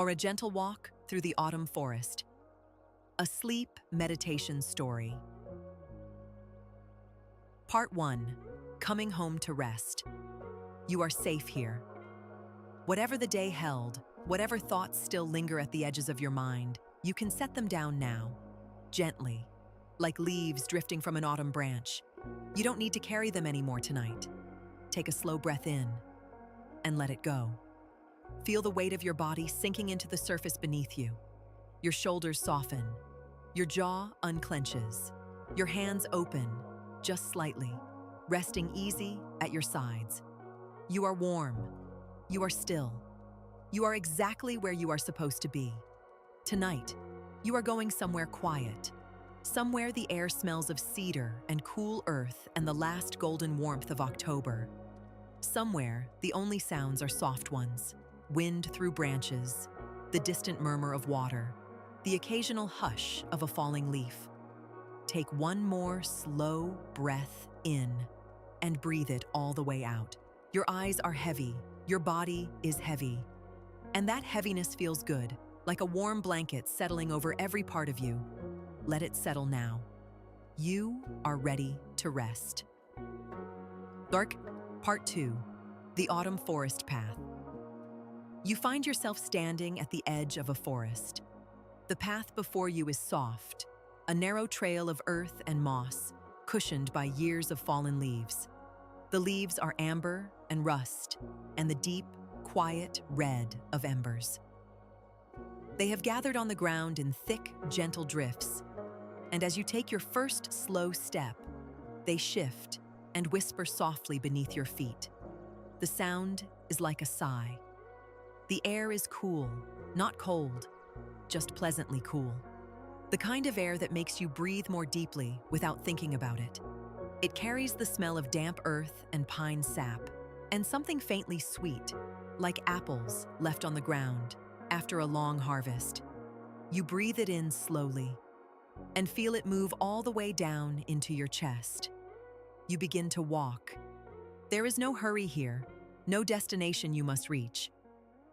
or a gentle walk through the autumn forest. A sleep meditation story. Part 1. Coming home to rest. You are safe here. Whatever the day held, whatever thoughts still linger at the edges of your mind, you can set them down now, gently, like leaves drifting from an autumn branch. You don't need to carry them anymore tonight. Take a slow breath in and let it go. Feel the weight of your body sinking into the surface beneath you. Your shoulders soften. Your jaw unclenches. Your hands open, just slightly, resting easy at your sides. You are warm. You are still. You are exactly where you are supposed to be. Tonight, you are going somewhere quiet. Somewhere the air smells of cedar and cool earth and the last golden warmth of October. Somewhere, the only sounds are soft ones. Wind through branches, the distant murmur of water, the occasional hush of a falling leaf. Take one more slow breath in and breathe it all the way out. Your eyes are heavy, your body is heavy. And that heaviness feels good, like a warm blanket settling over every part of you. Let it settle now. You are ready to rest. Part 2. The Autumn Forest Path. You find yourself standing at the edge of a forest. The path before you is soft, a narrow trail of earth and moss, cushioned by years of fallen leaves. The leaves are amber and rust, and the deep, quiet red of embers. They have gathered on the ground in thick, gentle drifts, and as you take your first slow step, they shift and whisper softly beneath your feet. The sound is like a sigh. The air is cool, not cold, just pleasantly cool. The kind of air that makes you breathe more deeply without thinking about it. It carries the smell of damp earth and pine sap, and something faintly sweet, like apples left on the ground after a long harvest. You breathe it in slowly and feel it move all the way down into your chest. You begin to walk. There is no hurry here, no destination you must reach.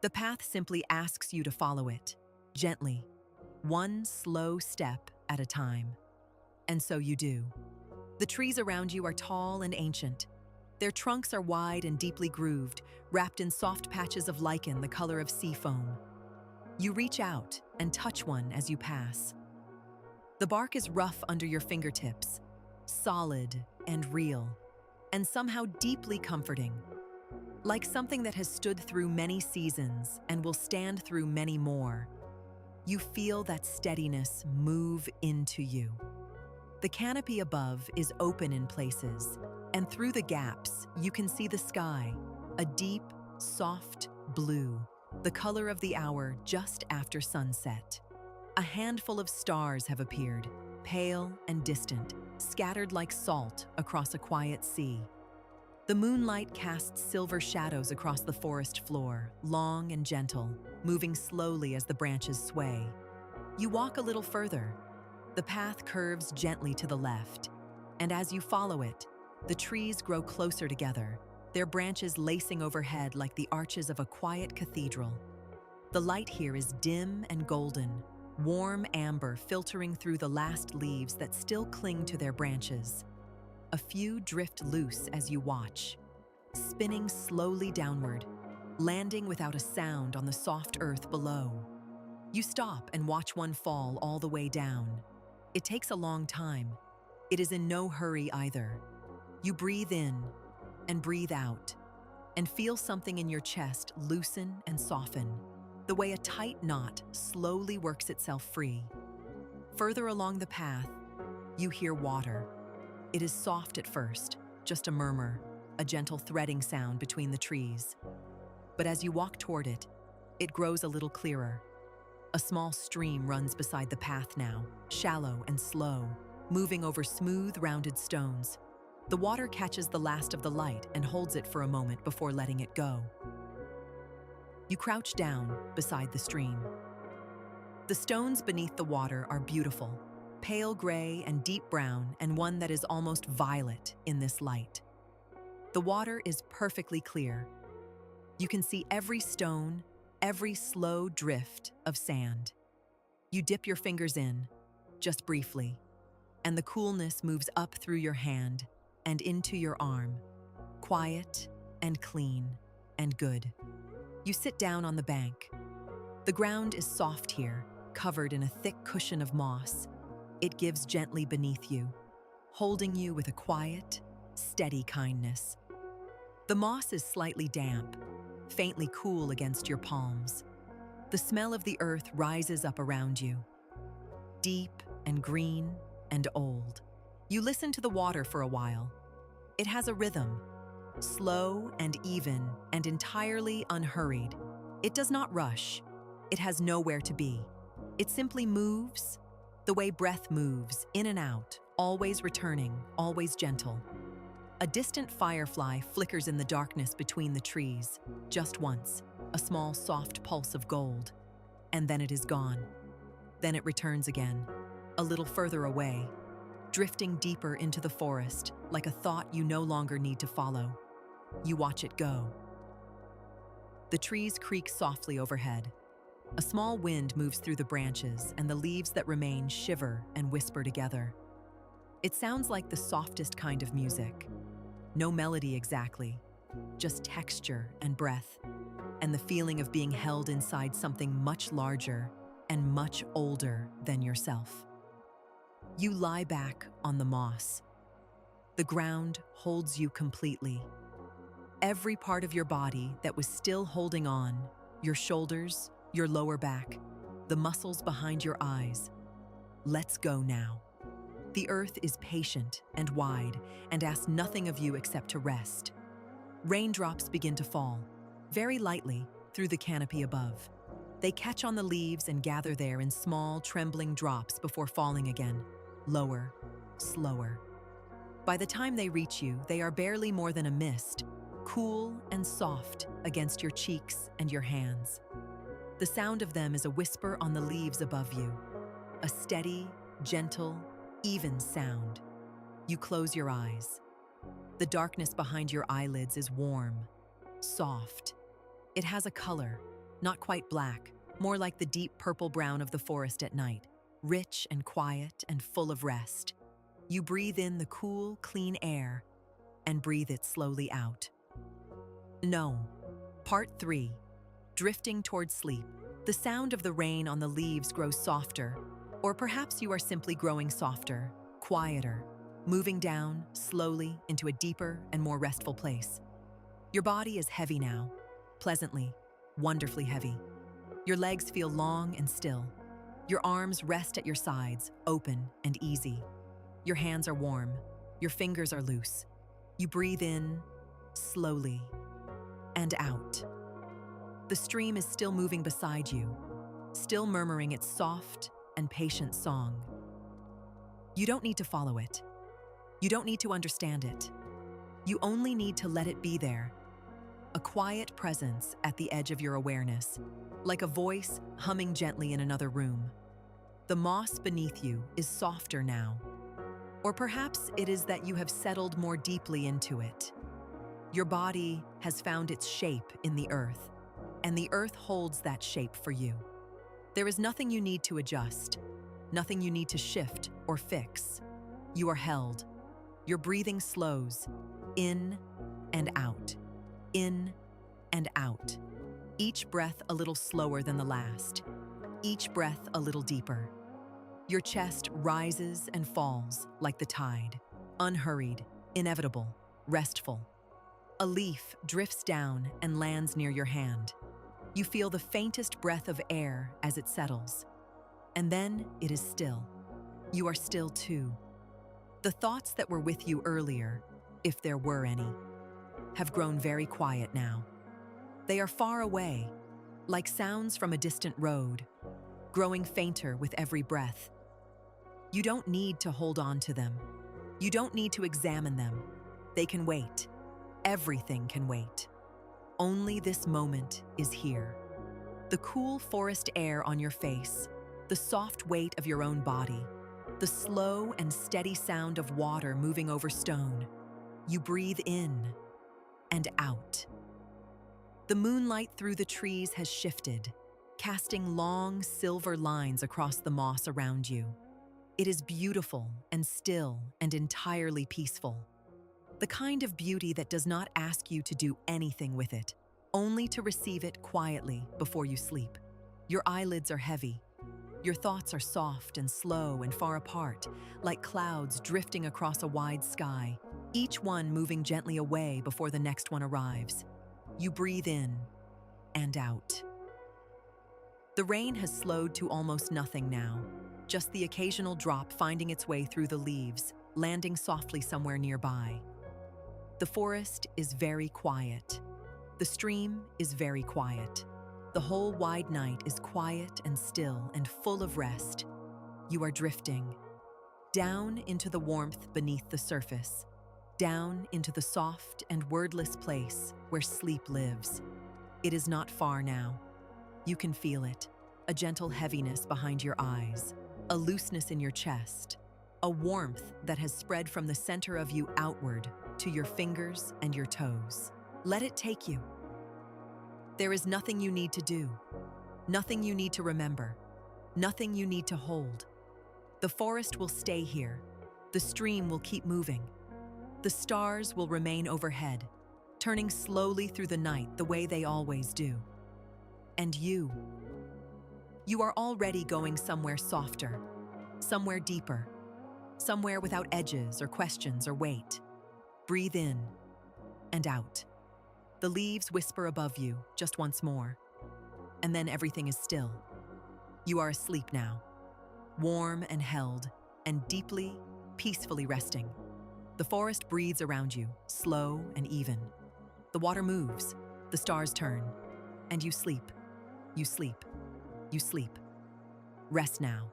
The path simply asks you to follow it, gently, one slow step at a time. And so you do. The trees around you are tall and ancient. Their trunks are wide and deeply grooved, wrapped in soft patches of lichen the color of sea foam. You reach out and touch one as you pass. The bark is rough under your fingertips, solid and real, and somehow deeply comforting. Like something that has stood through many seasons and will stand through many more. You feel that steadiness move into you. The canopy above is open in places, and through the gaps, you can see the sky, a deep, soft blue, the color of the hour just after sunset. A handful of stars have appeared, pale and distant, scattered like salt across a quiet sea. The moonlight casts silver shadows across the forest floor, long and gentle, moving slowly as the branches sway. You walk a little further. The path curves gently to the left, and as you follow it, the trees grow closer together, their branches lacing overhead like the arches of a quiet cathedral. The light here is dim and golden, warm amber filtering through the last leaves that still cling to their branches. A few drift loose as you watch, spinning slowly downward, landing without a sound on the soft earth below. You stop and watch one fall all the way down. It takes a long time. It is in no hurry either. You breathe in and breathe out, and feel something in your chest loosen and soften, the way a tight knot slowly works itself free. Further along the path, you hear water. It is soft at first, just a murmur, a gentle threading sound between the trees. But as you walk toward it, it grows a little clearer. A small stream runs beside the path now, shallow and slow, moving over smooth, rounded stones. The water catches the last of the light and holds it for a moment before letting it go. You crouch down beside the stream. The stones beneath the water are beautiful, pale gray and deep brown, and one that is almost violet in this light. The water is perfectly clear. You can see every stone, every slow drift of sand. You dip your fingers in, just briefly, and the coolness moves up through your hand and into your arm, quiet and clean and good. You sit down on the bank. The ground is soft here, covered in a thick cushion of moss. It gives gently beneath you, holding you with a quiet, steady kindness. The moss is slightly damp, faintly cool against your palms. The smell of the earth rises up around you, deep and green and old. You listen to the water for a while. It has a rhythm, slow and even and entirely unhurried. It does not rush. It has nowhere to be. It simply moves, the way breath moves, in and out, always returning, always gentle. A distant firefly flickers in the darkness between the trees, just once, a small soft pulse of gold, and then it is gone. Then it returns again, a little further away, drifting deeper into the forest, like a thought you no longer need to follow. You watch it go. The trees creak softly overhead. A small wind moves through the branches, and the leaves that remain shiver and whisper together. It sounds like the softest kind of music. No melody exactly, just texture and breath, and the feeling of being held inside something much larger and much older than yourself. You lie back on the moss. The ground holds you completely. Every part of your body that was still holding on, your shoulders, your lower back, the muscles behind your eyes, lets go now. The earth is patient and wide and asks nothing of you except to rest. Raindrops begin to fall, very lightly, through the canopy above. They catch on the leaves and gather there in small, trembling drops before falling again, lower, slower. By the time they reach you, they are barely more than a mist, cool and soft against your cheeks and your hands. The sound of them is a whisper on the leaves above you, a steady, gentle, even sound. You close your eyes. The darkness behind your eyelids is warm, soft. It has a color, not quite black, more like the deep purple-brown of the forest at night, rich and quiet and full of rest. You breathe in the cool, clean air and breathe it slowly out. No. Part 3. Drifting towards sleep. The sound of the rain on the leaves grows softer, or perhaps you are simply growing softer, quieter, moving down slowly into a deeper and more restful place. Your body is heavy now, pleasantly, wonderfully heavy. Your legs feel long and still. Your arms rest at your sides, open and easy. Your hands are warm. Your fingers are loose. You breathe in, slowly, and out. The stream is still moving beside you, still murmuring its soft and patient song. You don't need to follow it. You don't need to understand it. You only need to let it be there. A quiet presence at the edge of your awareness, like a voice humming gently in another room. The moss beneath you is softer now. Or perhaps it is that you have settled more deeply into it. Your body has found its shape in the earth, and the earth holds that shape for you. There is nothing you need to adjust, nothing you need to shift or fix. You are held. Your breathing slows, in and out, in and out. Each breath a little slower than the last, each breath a little deeper. Your chest rises and falls like the tide, unhurried, inevitable, restful. A leaf drifts down and lands near your hand. You feel the faintest breath of air as it settles. And then it is still. You are still too. The thoughts that were with you earlier, if there were any, have grown very quiet now. They are far away, like sounds from a distant road, growing fainter with every breath. You don't need to hold on to them. You don't need to examine them. They can wait. Everything can wait. Only this moment is here. The cool forest air on your face, the soft weight of your own body, the slow and steady sound of water moving over stone. You breathe in and out. The moonlight through the trees has shifted, casting long silver lines across the moss around you. It is beautiful and still and entirely peaceful. The kind of beauty that does not ask you to do anything with it, only to receive it quietly before you sleep. Your eyelids are heavy. Your thoughts are soft and slow and far apart, like clouds drifting across a wide sky, each one moving gently away before the next one arrives. You breathe in and out. The rain has slowed to almost nothing now, just the occasional drop finding its way through the leaves, landing softly somewhere nearby. The forest is very quiet. The stream is very quiet. The whole wide night is quiet and still and full of rest. You are drifting down into the warmth beneath the surface, down into the soft and wordless place where sleep lives. It is not far now. You can feel it, a gentle heaviness behind your eyes, a looseness in your chest, a warmth that has spread from the center of you outward to your fingers and your toes. Let it take you. There is nothing you need to do, nothing you need to remember, nothing you need to hold. The forest will stay here. The stream will keep moving. The stars will remain overhead, turning slowly through the night the way they always do. And you are already going somewhere softer, somewhere deeper, somewhere without edges or questions or weight. Breathe in and out. The leaves whisper above you just once more, and then everything is still. You are asleep now, warm and held, and deeply, peacefully resting. The forest breathes around you, slow and even. The water moves, the stars turn, and you sleep. You sleep. You sleep. Rest now.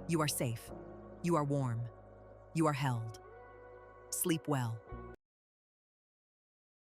You are safe. You are warm. You are held. Sleep well.